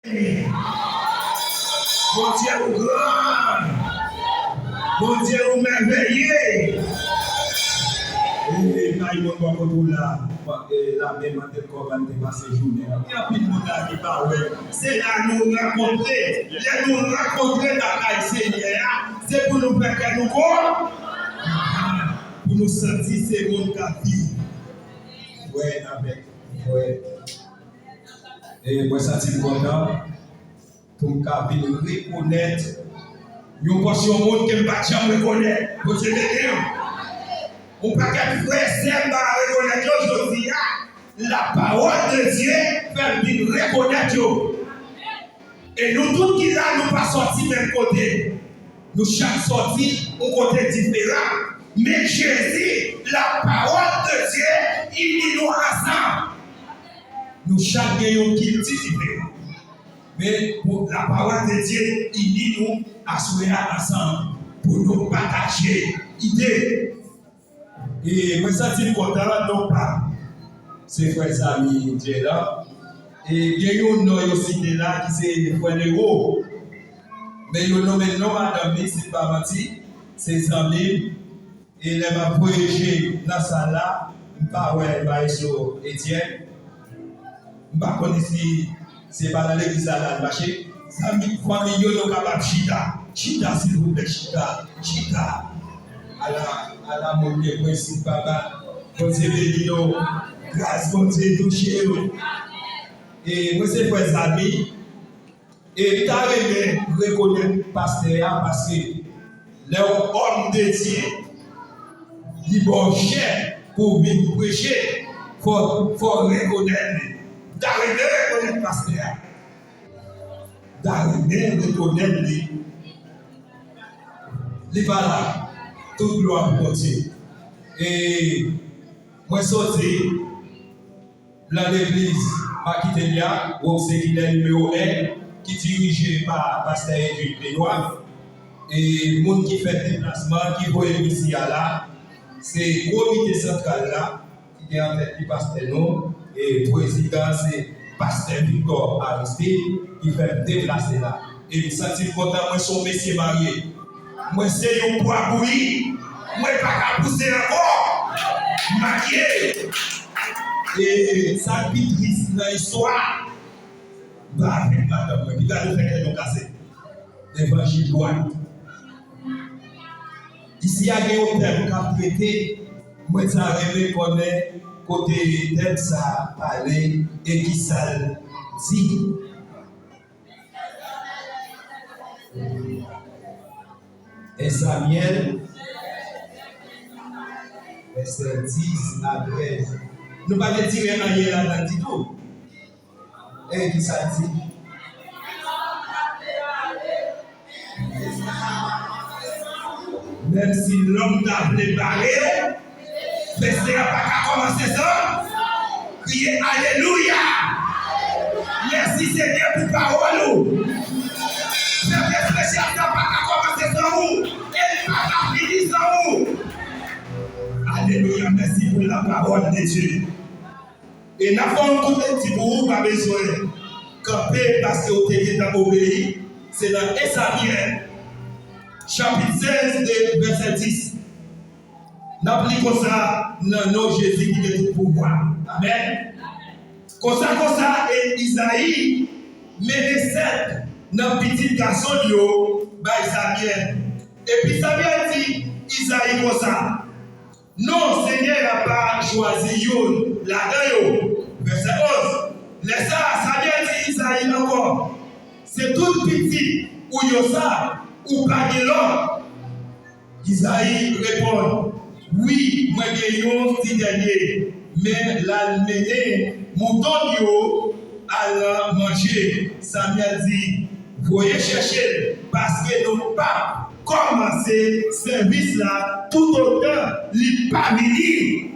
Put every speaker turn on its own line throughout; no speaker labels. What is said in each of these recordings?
Mon Dieu est grand. Mon Dieu est merveilleux. Et quand il m'a dit là, la même matin qu'on va passer journée, il y a plus de monde qui parle. C'est là nous rencontrer. Là nous rencontrer dans la Seigneur. C'est pour nous faire que nous corps. Pour nous sentir c'est mon vie. Ouais, avec. Ouais. Et moi, ça c'est content pour me reconnaître une portion de monde qui ne pas jamais reconnaître. Vous savez, on ne peut pas reconnaître aujourd'hui la parole de Dieu fait bien reconnaître. Et nous tous qui là, nous pas sortis même côté. Nous chaque sorti au côté différent. Mais Jésus, la parole de Dieu, il dit nous ensemble. Nous chaque gagnons qui dit différent. Mais pour la parole de Dieu, il dit nous assurer ensemble pour nous partager idées. Et moi, ça, c'est content, non pas. C'est frère amis Dieu là. Et il y a un nom aussi là qui c'est frère Léo. Mais il y a un nom madame, c'est pas menti. C'est amis. Et il m'a voyagé dans la salle là. Je ne sais pas sur Étienne. Je ne sais pas si c'est pas dans l'église à la marché. Amis, famille, nous sommes capables de chita. Chita, s'il vous plaît, chita. Chita. À la monnaie, principe, papa. Bon Dieu, béni, grâce, bon Dieu, touché. Et moi, c'est frères amis. Et il arrivé à reconnaître le pasteur parce que l'homme de Dieu, il est bon cher pour venir prêcher. Il faut reconnaître. D'arriver à reconnaître le pasteur. D'arriver à reconnaître lui. Il est pas là. Toute gloire pour Dieu. Et moi, sorti dans l'église Maquitelia, où c'est qu'il est numéro 1, qui est dirigé par Pasteur Edwin Benoît. Et le monde qui fait le déplacement, qui voit ici à là, c'est le comité central là, qui est en tête du pasteur nous. Et le président, c'est Pasteur Victor Aristide, qui fait le déplacer là. Et je me sens content, moi, son messieurs marié. Moi, c'est un poids bouilli. Moi, je ne vais pas pousser encore. Marié. Et ça vit triste dans l'histoire. Bah, avec madame, qui va nous faire nous casser. L'évangile loin. Ici, il y a un thème qui a traité. Moi, ça arrive qu'on est côté thème, ça parler et qui ça dit. Et Samuel, verset 10 à 13. Nous ne pouvons pas tirer un yé là dans le tout. Et qui ça dit? Même si l'homme t'a préparé, mais c'est pas qu'à commencer ça. Crier Alléluia. Merci Seigneur pour parole. C'est spécial, ça pas qu'à commencer sans vous. Et pas qu'à finir sans vous. Alléluia, merci pour la parole de Dieu. Et n'a pas tout petit pour pas besoin de camper parce que vous êtes dans obéi. C'est dans Ésaïe, chapitre 16, verset 10. N'appliquons ça dans nos Jésus qui est tout pouvoir. Amen. Comme ça, et Isaïe met des sept dans le petit garçon de Samuel. Et puis Samuel dit, Isaïe comme ça. Non, Seigneur n'a pas choisi Yon, là-dedans. Verset 11. Laisse ça, Samuel dit Isaïe encore. C'est tout petit, ou Yosa, ou pas de l'homme. Isaïe répond, oui, moi j'ai un petit dernier, mais l'alméné, mouton yo, à manger. Samuel dit, voyez chercher, parce que nous pas commencer service là, tout autant, il pas venir.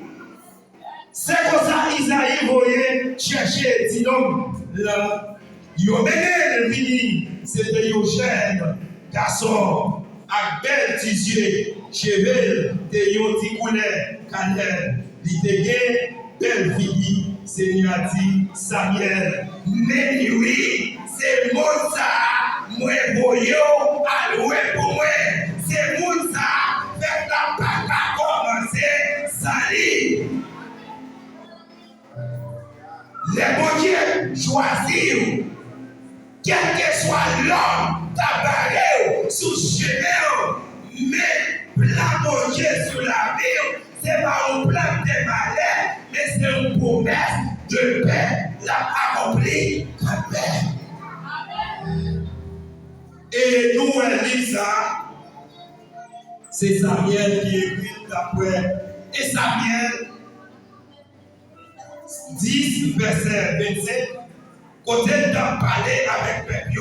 C'est comme ça, Isaïe voyait chercher, dit l'homme, là, yo mené le vini, c'était yo jeune garçon, avec bel tisier, cheveux, de yo ti couleur, cannelle, il était belle vini, Seigneur dit, Samuel, mais oui, c'est mon ça, moi voyons, à louer pour moi. C'est mon ça, fait la pâte à commencer, salir. Les bons dieux choisissent, quel que soit l'homme, tabaré, sous chemin, mais plan bon Dieu sur la vie, c'est pas un plan de malheur, mais c'est une promesse de paix, l'a accompli quand même. Et nous, Elisa, c'est Samuel qui écrit d'après, et Samuel 10, verset 27, côté d'en parler avec peuple,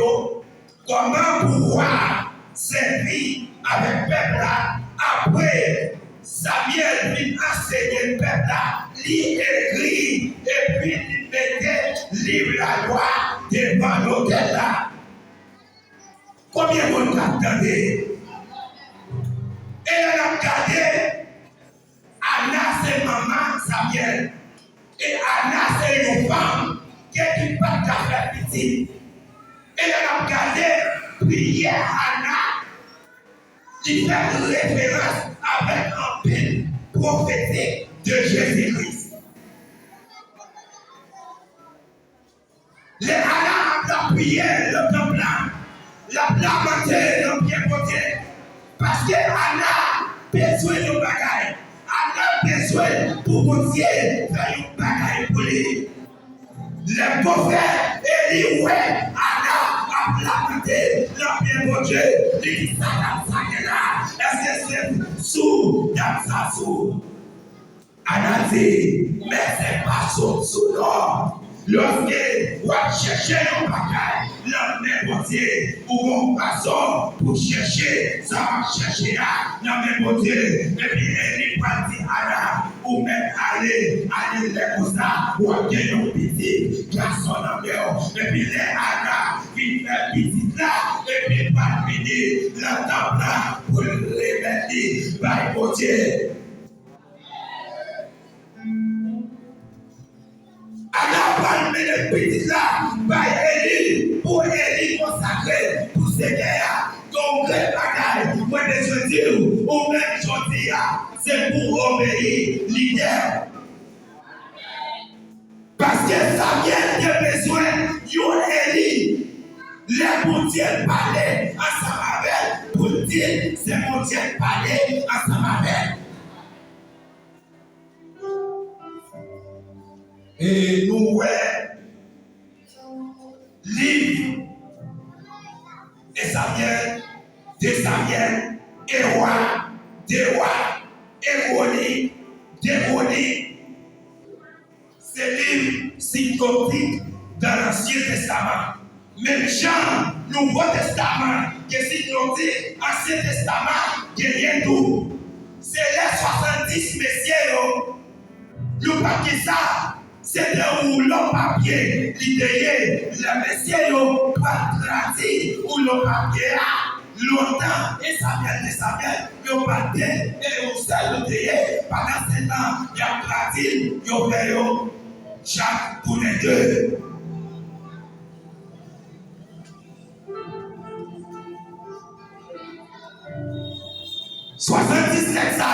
comment pouvoir servir avec peuple là, après Samuel vient enseigner le peuple là, lui écrit, et puis il mettait livre la loi devant l'autel là. Combien de monde a regardé? Et elle a regardé, Anna c'est maman Samuel. Et Anna, c'est une femme qui est pas de faire petite. Et elle a regardé prière Anna, qui fait référence avec un pile prophétique de Jésus-Christ. Les Anna a prié le temple, la planté le pied côté. Parce que Anna a besoin de bagaille. Anna a besoin pour mon Dieu faire une bagaille pour lui. Le prophète dit ouais, Anna a planté le pied mon Dieu. Il dit ça là. Est-ce que c'est sous dans sa sous? Anna dit, mais c'est pas sous l'or. Lorsque vous cherchez un bagage, l'homme même Dieu, ou un poisson pour chercher, ça va chercher là, l'homme même Dieu. Et puis, il va dire Anna, ou même aller les comme ça, ou aller un petit garçon dans le et puis les Anna, qui fait petit là, et puis pas finir la table là, pour le remettre par mon Dieu. Anna parle de petit là, par Élie, pour Élie consacré, pour Seigneur, donc le bagage, moi je dis, ou même je dis, c'est pour obéir leader. Parce que Samuel a besoin d'un Élie. Les bon Dieu parlaient ensemble avec, pour dire, c'est mon Dieu parlait ensemble avec. Et nous, livre et Samuel, de Samuel, et roi, de roi, et Roni. C'est livre synoptique dans l'Ancien Testament. Même Jean, Nouveau Testament, qui est synoptique, Ancien Testament, qui est rien tout. C'est les 70 messieurs, nous pas que ça. C'est là où l'on papier, l'idée, les messieurs, pas traduit, où l'on papier a longtemps, et Samuel, ils pas dit, et on s'est le pendant ce temps, il y a traduit, ils ont fait Jacques pour les deux. « 77 ça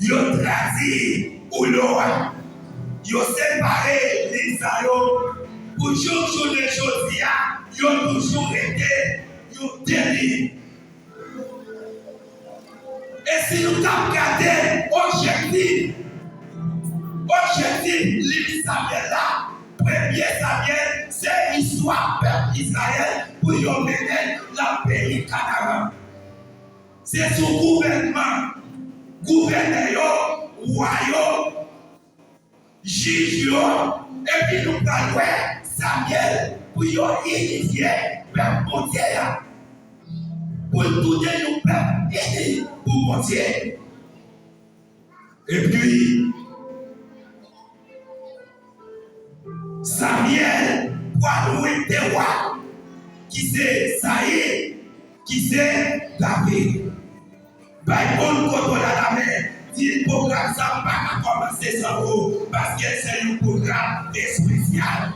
ils ont traduit, où l'on a. Ils ont séparé les salauds pour toujours les choses, ils ont toujours été, ils ont délivré. Et si nous avons regardé objectif, l'île Samuel là, premier Samuel, c'est l'histoire peuple Israël pour y mener la pays Canaan. C'est son gouvernement, gouverneur, royaume, juge, et puis nous parlons Samuel pour y initier peuple mondial. Pour tout nous peuple pour mondial. Et puis, Samuel, pour louer des rois, qui c'est Saïd, qui c'est David. Par contre, quand on a la main, dit le programme, ça va pas commencer sans vous, parce que c'est un programme spécial.